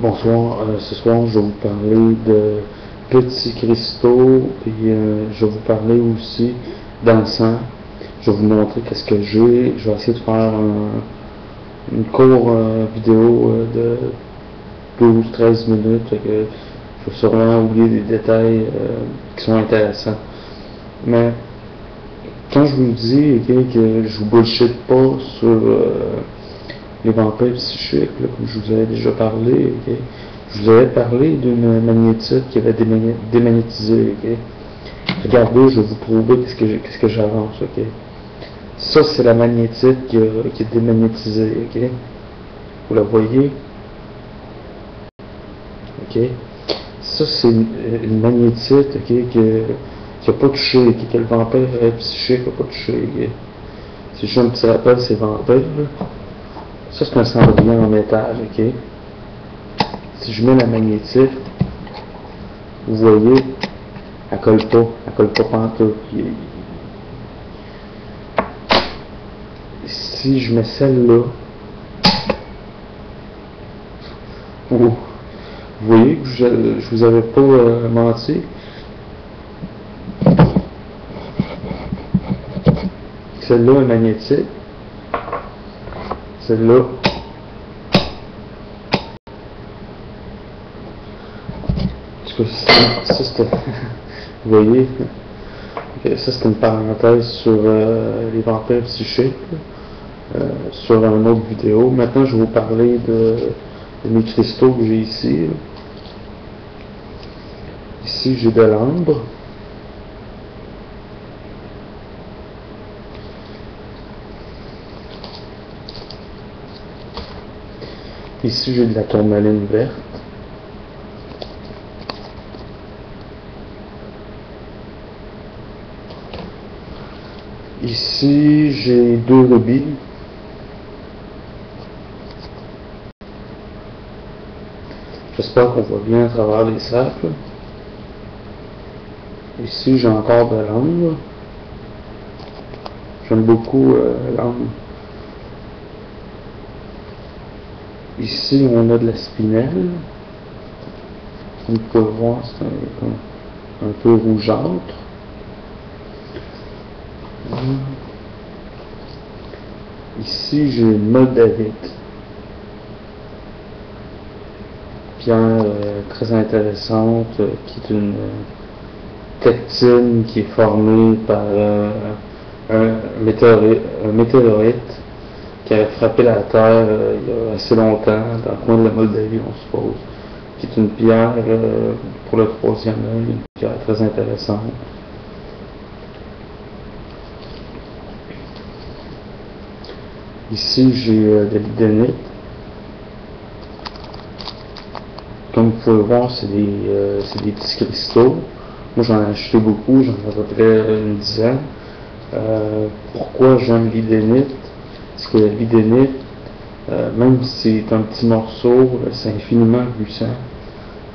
Bonsoir, ce soir je vais vous parler de petits cristaux, puis je vais vous parler aussi d'encens. Je vais vous montrer qu'est-ce que j'ai. Je vais essayer de faire une courte vidéo de 12-13 minutes. Que je vais sûrement oublier des détails qui sont intéressants. Mais quand je vous dis que je vous bullshit pas sur les vampires psychiques, là, comme je vous avais déjà parlé, je vous avais parlé d'une magnétite qui avait démagnétisé. Regardez, je vais vous prouver qu'est-ce que j'avance. Ça, c'est la magnétite qui est démagnétisée. Vous la voyez? Ça, c'est une magnétite qui n'a pas touché, que le vampire psychique n'a pas touché. C'est juste un petit rappel, c'est vampire. Ça, c'est un cendrier en métal. Si je mets la magnétite, vous voyez, elle colle pas pantoute. Si je mets celle-là, vous voyez que je vous avais pas menti. Celle-là est magnétique. Celle-là. Ça, c'était. Vous voyez? Ça, c'était une parenthèse sur les vampires psychiques. Sur une autre vidéo. Maintenant, je vais vous parler de mes cristaux que j'ai ici. Ici, j'ai de l'ambre. Ici, j'ai de la tourmaline verte. Ici, j'ai 2 rubis. J'espère qu'on voit bien à travers les sacs. Ici, j'ai encore de l'ambre. J'aime beaucoup l'ambre. Ici, on a de la spinelle. Comme vous pouvez voir, c'est un peu rougeâtre. Ici, j'ai une moldavite. Pierre très intéressante, qui est une tectine qui est formée par un météorite qui a frappé la Terre il y a assez longtemps, dans le coin de la Moldavie, on suppose, qui est une pierre pour le 3e œil, une pierre très intéressante. Ici, j'ai de l'hydénite. Comme vous pouvez voir, c'est des petits cristaux. Moi, j'en ai acheté beaucoup, j'en ai à peu près une dizaine. Pourquoi j'aime l'hydénite? Parce que l'hydénite, même si c'est un petit morceau, c'est infiniment puissant.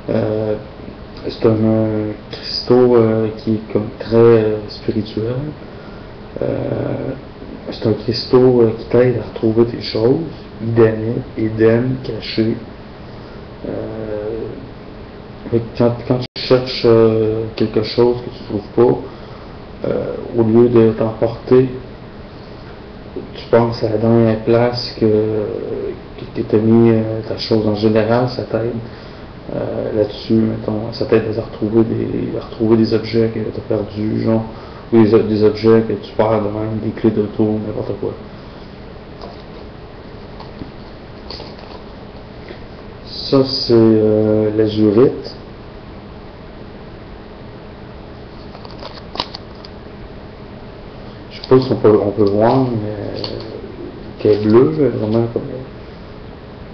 C'est un cristaux qui est comme très spirituel. C'est un cristaux qui t'aide à retrouver tes choses, Éden, caché. Quand tu cherches quelque chose que tu ne trouves pas, au lieu de t'emporter, tu penses à la dernière place que tu as mis ta chose. En général, ça t'aide là-dessus, mettons, ça t'aide à retrouver des objets que tu as perdus, genre, ou des objets que tu perds de même, des clés d'auto, n'importe quoi. Ça, c'est l'azurite. Je sais pas si on peut voir, mais qu'elle est bleue, vraiment comme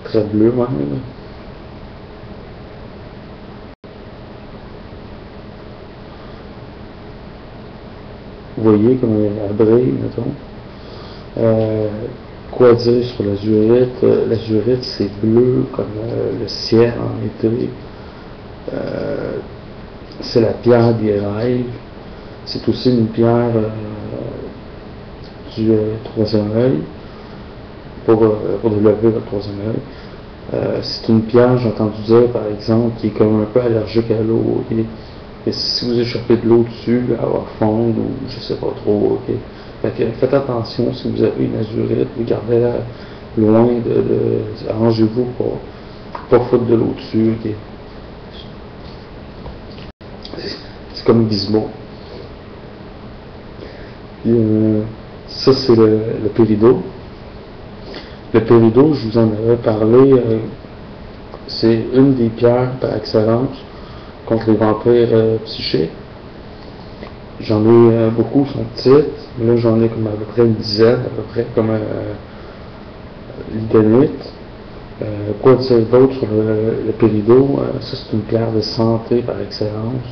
très bleue même. Vous voyez comme elle brille, mettons. Quoi dire sur l'azurite? L'azurite, c'est bleu comme le ciel en été. C'est la pierre des rêves. C'est aussi une pierre du 3e œil, pour développer votre 3e œil. C'est une pierre, j'ai entendu dire par exemple, qui est comme un peu allergique à l'eau. Okay? Et si vous échappez de l'eau dessus, elle va fondre ou je sais pas trop. Okay? Fait que faites attention si vous avez une azurite, gardez-la loin arrangez-vous pour pas foutre de l'eau dessus. Okay? C'est comme Gizmo. Puis, ça c'est le péridot. Le péridot, je vous en avais parlé, c'est une des pierres par excellence contre les vampires psychiques. J'en ai beaucoup, sont petites. Là, j'en ai comme à peu près une dizaine, à peu près comme l'idenite. Quoi dire d'autre sur le péridot? Ça, c'est une pierre de santé par excellence.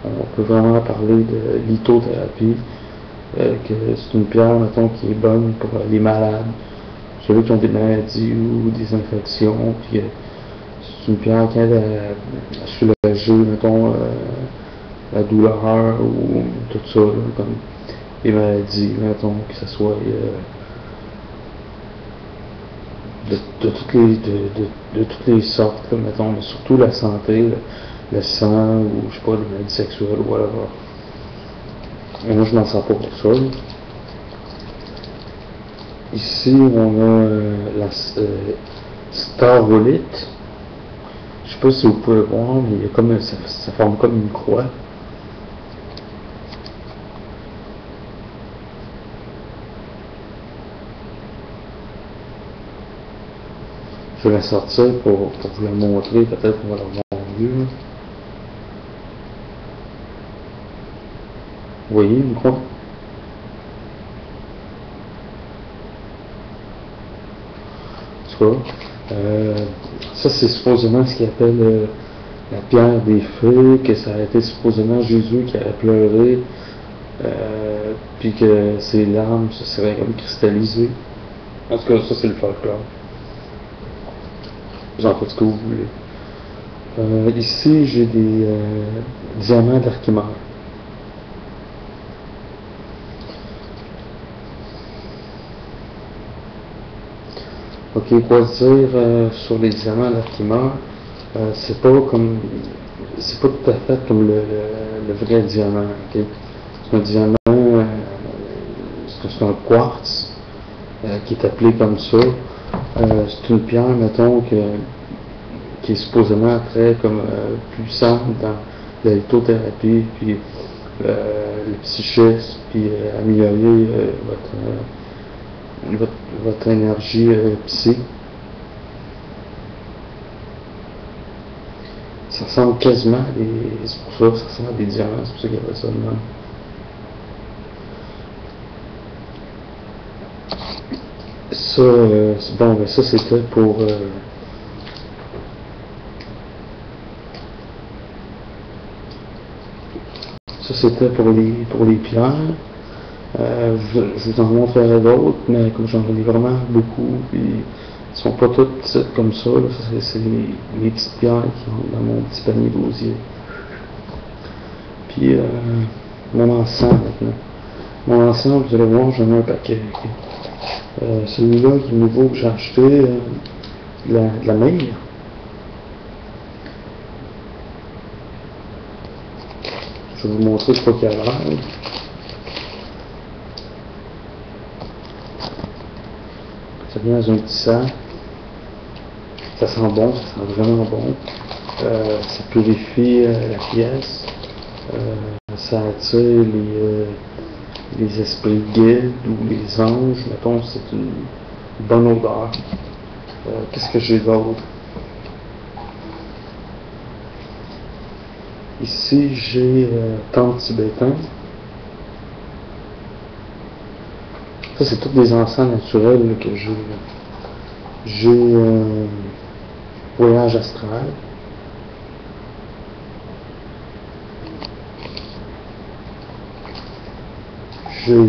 On peut vraiment parler de lithothérapie, que c'est une pierre, mettons, qui est bonne pour les malades, ceux qui ont des maladies ou des infections. Puis, c'est une pierre qui aide à soulager, mettons, la douleur ou tout ça, là, comme les maladies, mettons, que ce soit de toutes les sortes, là, mettons, mais surtout la santé, le sang, ou je sais pas, les maladies sexuelles, ou whatever. Et moi, je m'en sers pas pour ça. Là. Ici, on a la starolite. Je sais pas si vous pouvez voir, mais il y a comme, ça forme comme une croix. Je vais la sortir pour vous la montrer, peut-être qu'on va la voir mieux. Vous voyez une croix? Ça c'est supposément ce qu'ils appelle la pierre des feux, que ça a été supposément Jésus qui avait pleuré, puis que ses larmes se seraient comme cristallisées. En tout cas, ça c'est le folklore. Vous en faites ce que vous voulez. Ici, j'ai des diamants d'Archimède. Ok, quoi dire sur les diamants d'Archimède? C'est pas tout à fait comme le vrai diamant. Okay? C'est un diamant, c'est un quartz qui est appelé comme ça. C'est une pierre, mettons, qui est supposément très comme puissante dans la lithothérapie, puis le psychisme, puis améliorer votre énergie psy. Ça ressemble quasiment c'est pour ça que ça ressemble à des diamants, c'est pour ça qu'il y avait ça de même. Ça, bon, ben ça c'était pour ça c'était pour les pierres. Je vous en montrerai d'autres, mais comme j'en ai vraiment beaucoup, puis ils sont pas toutes petites comme ça, là. C'est les petites pierres qui rentrent dans mon petit panier d'osier. Puis mon encens maintenant. Mon encens, vous allez voir, j'en ai un paquet. Celui-là qui est nouveau que j'ai acheté, de la myrrhe. Je vais vous montrer de quoi qu'il y a l'air. Ça vient dans un petit sac. Ça sent bon, ça sent vraiment bon. Ça purifie la pièce. Ça attire les esprits guides ou les anges. Mettons, c'est une bonne odeur. Qu'est-ce que j'ai d'autre? Ici, j'ai tente tibétain. Ça, c'est tous des encens naturels là, que j'ai. J'ai voyage astral. J'ai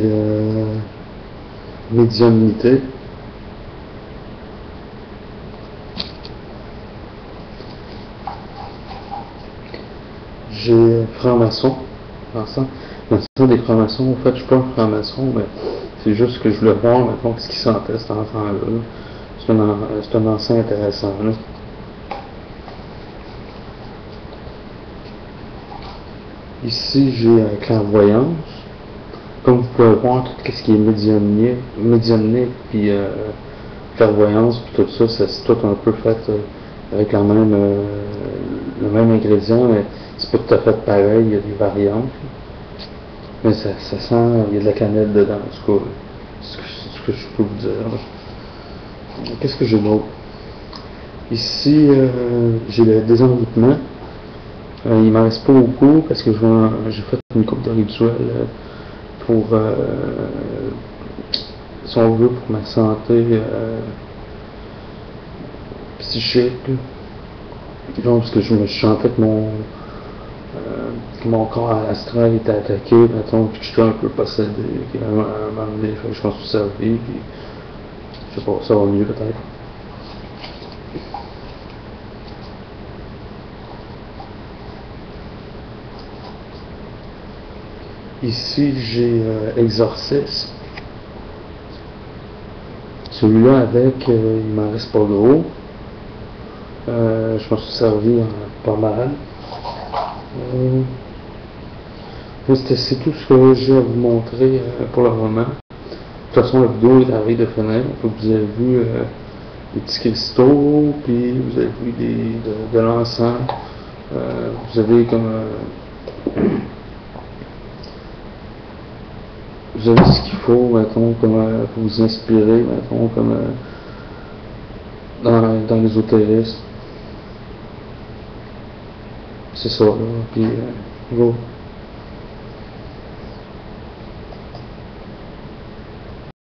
médiumnité. J'ai franc-maçon. L'encens des francs-maçons, en fait, je suis pas un franc-maçon, mais c'est juste que je voulais voir, maintenant, ce qui sentait cet enfant-là. c'est un encens intéressant, là. Ici, j'ai clairvoyance. Comme vous pouvez voir, tout ce qui est médiumnique puis clairvoyance, puis tout ça, c'est tout un peu fait avec le même ingrédient, mais c'est pas tout à fait pareil, il y a des variantes. Mais ça sent, il y a de la cannelle dedans, en tout cas, c'est ce que je peux vous dire. Qu'est-ce que j'ai d'autre? Ici, j'ai le désenvoûtement. Il m'en reste pas beaucoup parce que j'ai fait une coupe de rituels pour, si on veut, pour ma santé psychique. Donc, parce que je me sentais que mon corps astral était attaqué, mettons, puis que j'étais un peu possédé, puis à un moment donné, je m'en suis servi, puis je sais pas, ça va mieux peut-être. Ici, j'ai exorcisme. Celui-là avec, il m'en reste pas gros. Je m'en suis servi pas mal. C'est tout ce que j'ai à vous montrer pour le moment. De toute façon, la vidéo est arrivée de finir. Vous avez vu des petits cristaux, puis vous avez vu de l'encens. Vous avez comme vous avez ce qu'il faut, mettons, pour vous inspirer, mettons, comme dans l'ésotérisme. C'est ça, là. Puis, go.